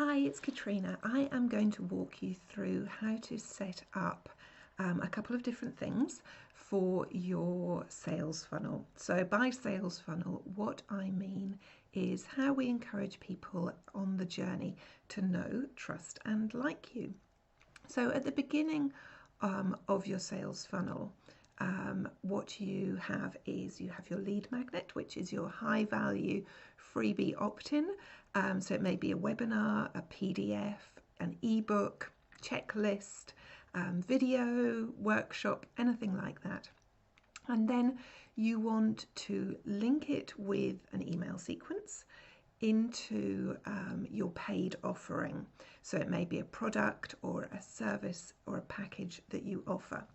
Hi, it's Katrina. I am going to walk you through how to set up a couple of different things for your sales funnel. So by sales funnel, what I mean is how we encourage people on the journey to know, trust and like you. So at the beginning of your sales funnel, what you have is you have your lead magnet, which is your high value freebie opt-in. So it may be a webinar, a PDF, an ebook, checklist, video, workshop, anything like that. And then you want to link it with an email sequence into your paid offering. So it may be a product or a service or a package that you offer.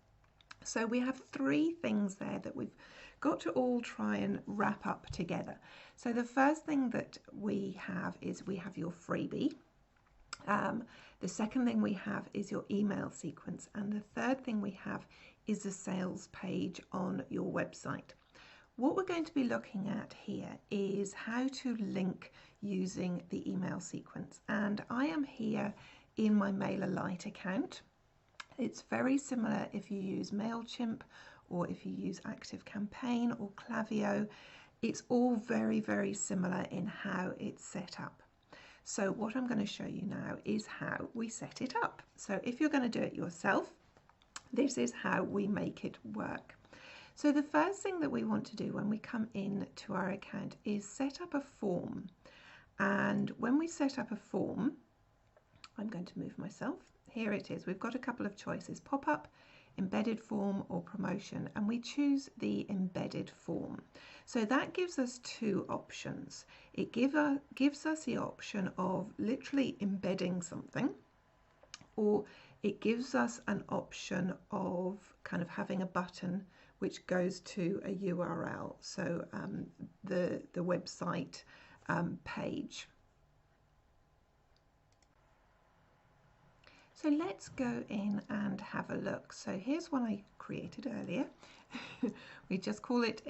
So we have three things there that we've got to all try and wrap up together. So the first thing that we have is we have your freebie. The second thing we have is your email sequence. And the third thing we have is a sales page on your website. What we're going to be looking at here is how to link using the email sequence. And I am here in my MailerLite account. It's very similar if you use MailChimp or if you use ActiveCampaign or Klaviyo. It's all very, very similar in how it's set up. So what I'm going to show you now is how we set it up. So if you're going to do it yourself, this is how we make it work. So the first thing that we want to do when we come in to our account is set up a form. And when we set up a form, I'm going to move myself. Here it is. We've got a couple of choices, pop-up, embedded form or promotion, and we choose the embedded form. So that gives us two options. It gives us the option of literally embedding something, or it gives us an option of kind of having a button which goes to a URL, so the website page. So let's go in and have a look. So here's one I created earlier. We just call it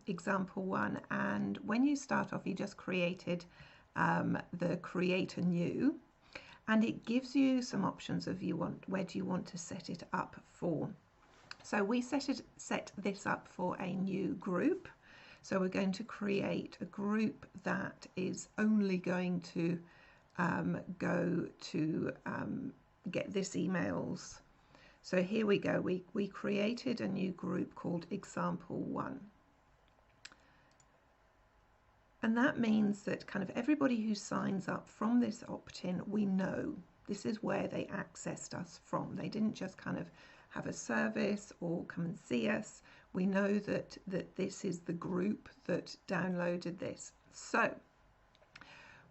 example one, and when you start off you just created the create a new, and it gives you some options of where do you want to set it up for. So we set this up for a new group. So we're going to create a group that is only going to go to get this emails. So here we go. We created a new group called example one. And that means that kind of everybody who signs up from this opt-in, we know this is where they accessed us from. They didn't just kind of have a service or come and see us. We know that this is the group that downloaded this. So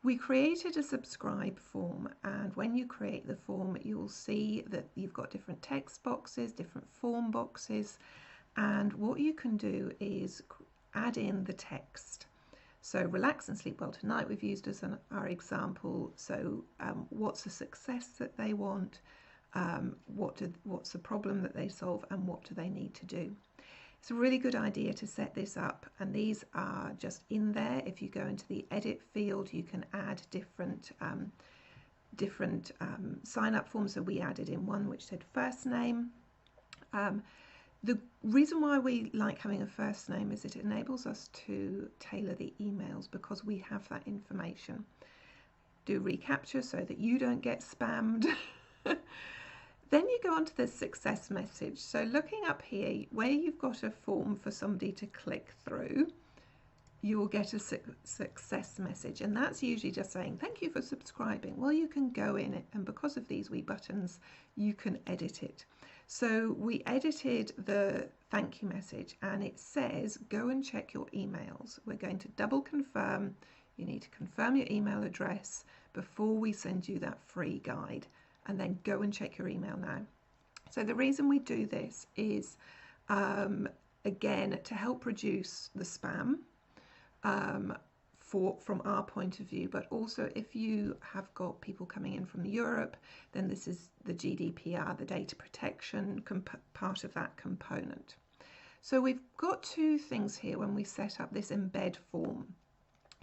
we created a subscribe form, and when you create the form you'll see that you've got different text boxes, different form boxes, and what you can do is add in the text. So relax and sleep well tonight we've used as our example. So what's the success that they want, what's the problem that they solve, and what do they need to do. It's a really good idea to set this up, and these are just in there. If you go into the edit field you can add different sign up forms. So we added in one which said first name. The reason why we like having a first name is it enables us to tailor the emails because we have that information. Do reCAPTCHA so that you don't get spammed. Then you go on to the success message. So looking up here where you've got a form for somebody to click through, you will get a success message, and that's usually just saying thank you for subscribing. Well, you can go in it, and because of these wee buttons you can edit it. So we edited the thank you message, and it says go and check your emails. We're going to double confirm. You need to confirm your email address before we send you that free guide, and then go and check your email now. So the reason we do this is again to help reduce the spam from our point of view, but also if you have got people coming in from Europe, then this is the GDPR, the data protection part of that component. So we've got two things here when we set up this embed form.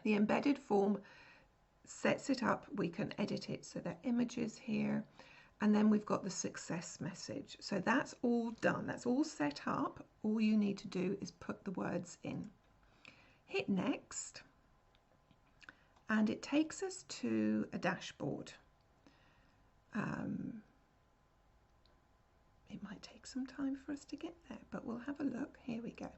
The embedded form sets it up. We can edit it, so there are images here, and then we've got the success message. So that's all done, that's all set up. All you need to do is put the words in. Hit next, and it takes us to a dashboard. It might take some time for us to get there, but we'll have a look. Here we go.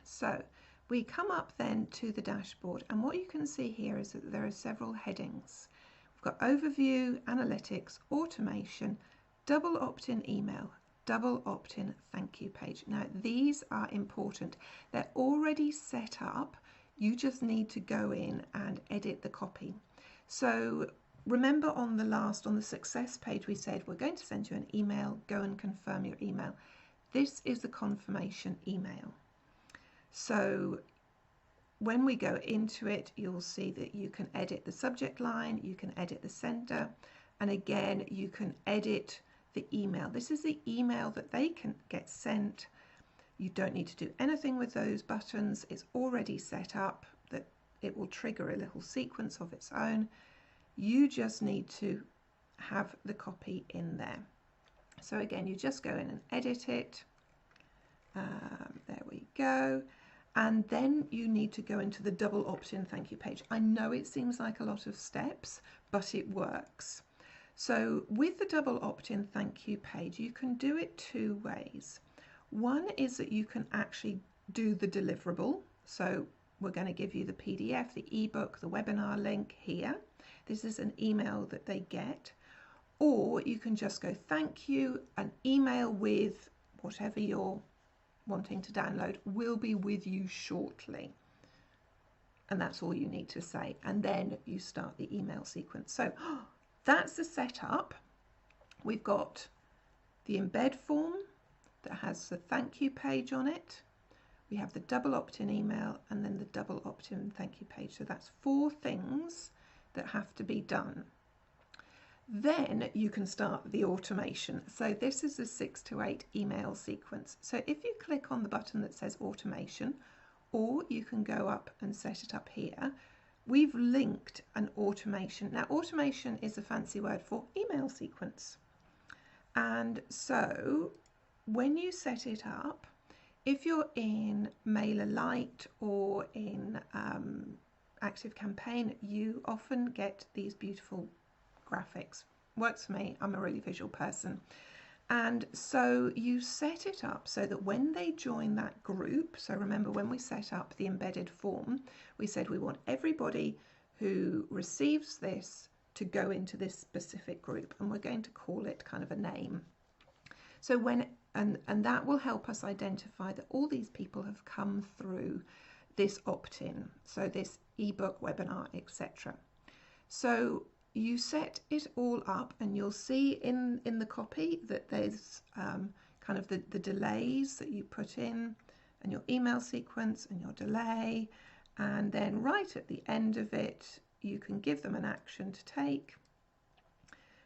So we come up then to the dashboard, and what you can see here is that there are several headings. We've got overview, analytics, automation, double opt-in email, double opt-in thank you page. Now these are important. They're already set up. You just need to go in and edit the copy. So remember on the success page we said we're going to send you an email, go and confirm your email. This is the confirmation email. So when we go into it, you'll see that you can edit the subject line, you can edit the sender, and again you can edit the email. This is the email that they can get sent. You don't need to do anything with those buttons. It's already set up that it will trigger a little sequence of its own. You just need to have the copy in there. So again, you just go in and edit it. There we go. And then you need to go into the double opt-in thank you page. I know it seems like a lot of steps, but it works. So with the double opt-in thank you page, you can do it two ways. One is that you can actually do the deliverable. So we're going to give you the PDF, the ebook, the webinar link here. This is an email that they get. Or you can just go thank you, an email with whatever you're wanting to download will be with you shortly. And that's all you need to say. And then you start the email sequence. So that's the setup. We've got the embed form that has the thank you page on it. We have the double opt-in email and then the double opt-in thank you page. So that's 4 things that have to be done. Then you can start the automation. So this is a 6 to 8 email sequence. So if you click on the button that says automation, or you can go up and set it up here, we've linked an automation. Now automation is a fancy word for email sequence. And so when you set it up, if you're in MailerLite or in ActiveCampaign, you often get these beautiful graphics. Works for me, I'm a really visual person. And so you set it up so that when they join that group, so remember when we set up the embedded form, we said we want everybody who receives this to go into this specific group, and we're going to call it kind of a name. So when, and that will help us identify that all these people have come through this opt-in, so this ebook, webinar, etc. So you set it all up, and you'll see in the copy that there's kind of the delays that you put in, and your email sequence and your delay, and then right at the end of it you can give them an action to take,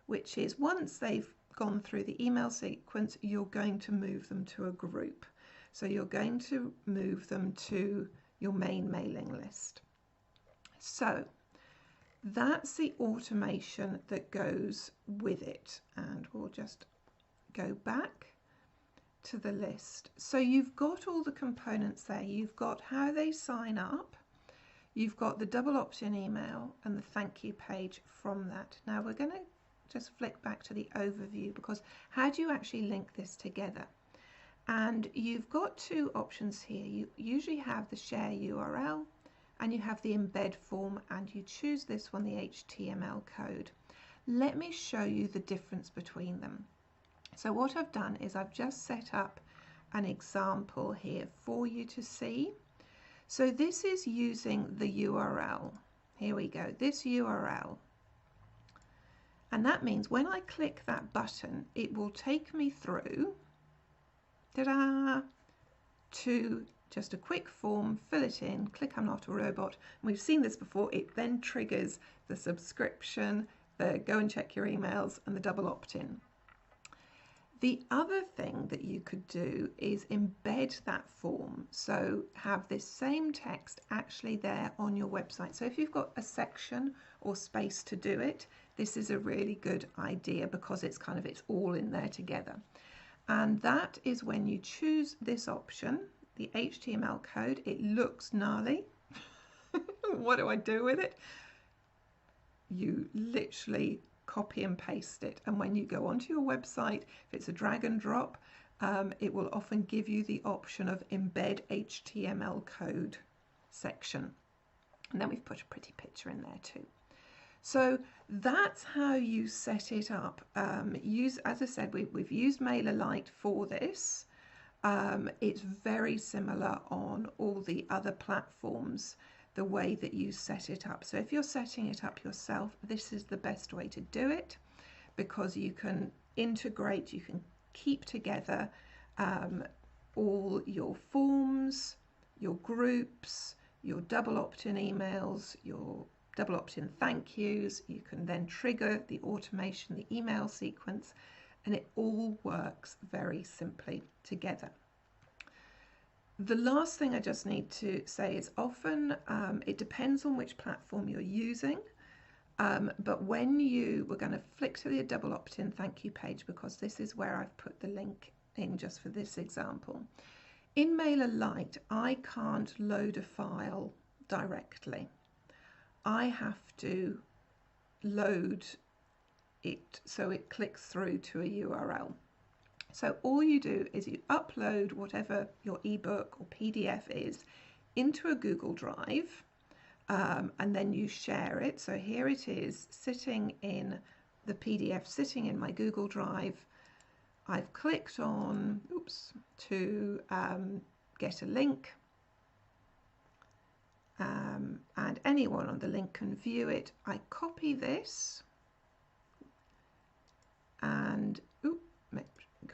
which is once they've gone through the email sequence, you're going to move them to a group. So you're going to move them to your main mailing list. So that's the automation that goes with it, and we'll just go back to the list. So you've got all the components there. You've got how they sign up, you've got the double opt-in email and the thank you page from that. Now we're going to just flick back to the overview, because how do you actually link this together? And you've got 2 options here. You usually have the share URL and you have the embed form, and you choose this one, the HTML code. Let me show you the difference between them. So what I've done is I've just set up an example here for you to see. So this is using the URL. Here we go, this URL. And that means when I click that button, it will take me through, ta-da, to just a quick form, fill it in, click I'm not a robot. And we've seen this before. It then triggers the subscription, the go and check your emails, and the double opt-in. The other thing that you could do is embed that form. So have this same text actually there on your website. So if you've got a section or space to do it, this is a really good idea because it's all in there together. And that is when you choose this option, the HTML code. It looks gnarly. What do I do with it? You literally copy and paste it, and when you go onto your website, if it's a drag and drop, it will often give you the option of embed HTML code section, and then we've put a pretty picture in there too. So that's how you set it up. As I said, we've used MailerLite for this. It's very similar on all the other platforms, the way that you set it up. So if you're setting it up yourself, this is the best way to do it, because you can integrate, you can keep together all your forms, your groups, your double opt-in emails, your double opt-in thank yous. You can then trigger the automation, the email sequence, and it all works very simply together. The last thing I just need to say is often it depends on which platform you're using, but we're going to flick to the double opt-in thank you page, because this is where I've put the link in just for this example. In MailerLite, I can't load a file directly. I have to load it so it clicks through to a URL. So all you do is you upload whatever your ebook or PDF is into a Google Drive, and then you share it. So here it is sitting in the PDF, sitting in my Google Drive. I've clicked on to get a link, and anyone on the link can view it. I copy this and make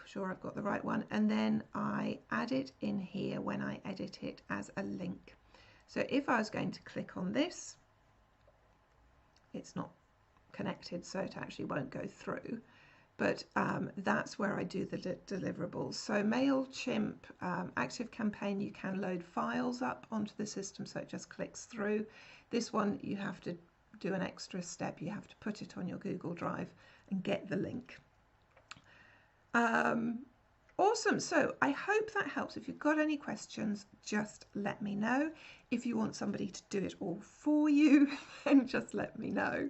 sure I've got the right one, and then I add it in here when I edit it as a link. So if I was going to click on this, it's not connected, so it actually won't go through. But that's where I do the deliverables. So MailChimp, ActiveCampaign, you can load files up onto the system, so it just clicks through. This one, you have to do an extra step. You have to put it on your Google Drive and get the link. Awesome. So I hope that helps. If you've got any questions, just let me know. If you want somebody to do it all for you, then just let me know.